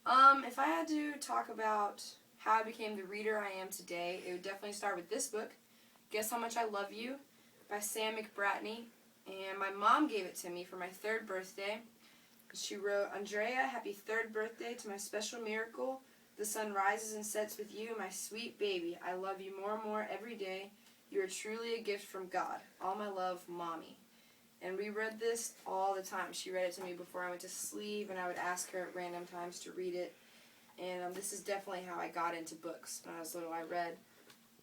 If I had to talk about how I became the reader I am today, it would definitely start with this book, Guess How Much I Love You, by Sam McBratney. And my mom gave it to me for my 3rd birthday. She wrote, Andrea, happy 3rd birthday to my special miracle. The sun rises and sets with you, my sweet baby. I love you more and more every day. You are truly a gift from God. All my love, Mommy. And we read this all the time. She read it to me before I went to sleep, and I would ask her at random times to read it. And this is definitely how I got into books. When I was little, I read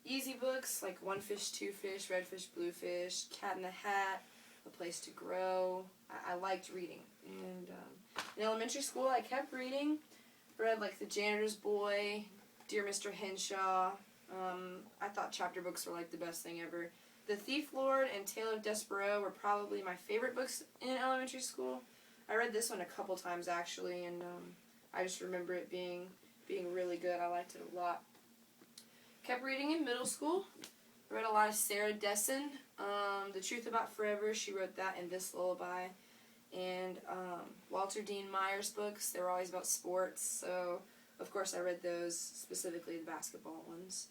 easy books like One Fish, Two Fish, Red Fish, Blue Fish, Cat in the Hat, A Place to Grow. I liked reading. And in elementary school, I kept reading. Read like The Janitor's Boy, Dear Mr. Henshaw. I thought chapter books were like the best thing ever. The Thief Lord and Tale of Despereaux were probably my favorite books in elementary school. I read this one a couple times actually, and I just remember it being really good. I liked it a lot. Kept reading in middle school. I read a lot of Sarah Dessen. The Truth About Forever, she wrote that in This Lullaby. And Walter Dean Myers books, they were always about sports, so of course I read those, specifically the basketball ones.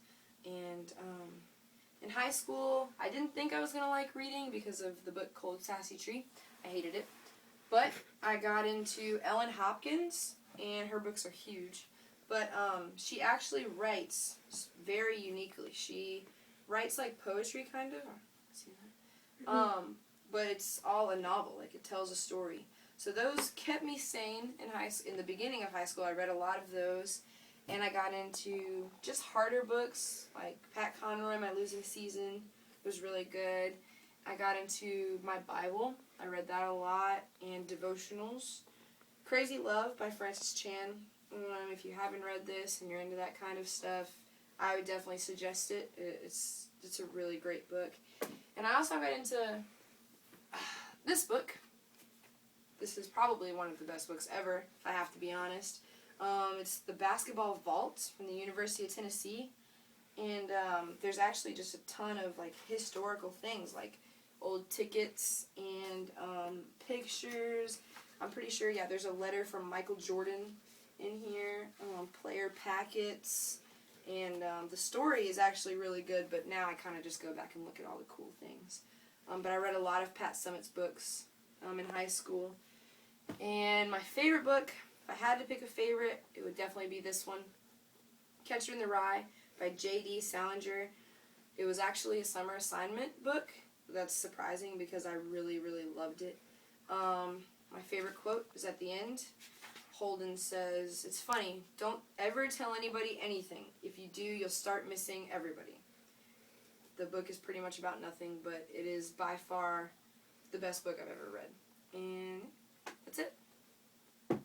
And in high school, I didn't think I was going to like reading because of the book Cold Sassy Tree. I hated it. But I got into Ellen Hopkins, and her books are huge. But she actually writes very uniquely. She writes like poetry, kind of. See that? But it's all a novel. Like, it tells a story. So those kept me sane in the beginning of high school. I read a lot of those. And I got into just harder books, like Pat Conroy, My Losing Season was really good. I got into my Bible. I read that a lot. And devotionals. Crazy Love by Francis Chan. If you haven't read this and you're into that kind of stuff, I would definitely suggest it. It's a really great book. And I also got into this book. This is probably one of the best books ever, if I have to be honest. It's The Basketball Vault from the University of Tennessee. And there's actually just a ton of like historical things, like old tickets and pictures. I'm pretty sure, yeah, there's a letter from Michael Jordan in here, player packets. And the story is actually really good, but now I kind of just go back and look at all the cool things. But I read a lot of Pat Summitt's books in high school. And my favorite book, if I had to pick a favorite, it would definitely be this one, Catcher in the Rye by J.D. Salinger. It was actually a summer assignment book. That's surprising because I really, really loved it. My favorite quote is at the end. Holden says, "It's funny, don't ever tell anybody anything. If you do, you'll start missing everybody." The book is pretty much about nothing, but it is by far the best book I've ever read. And that's it.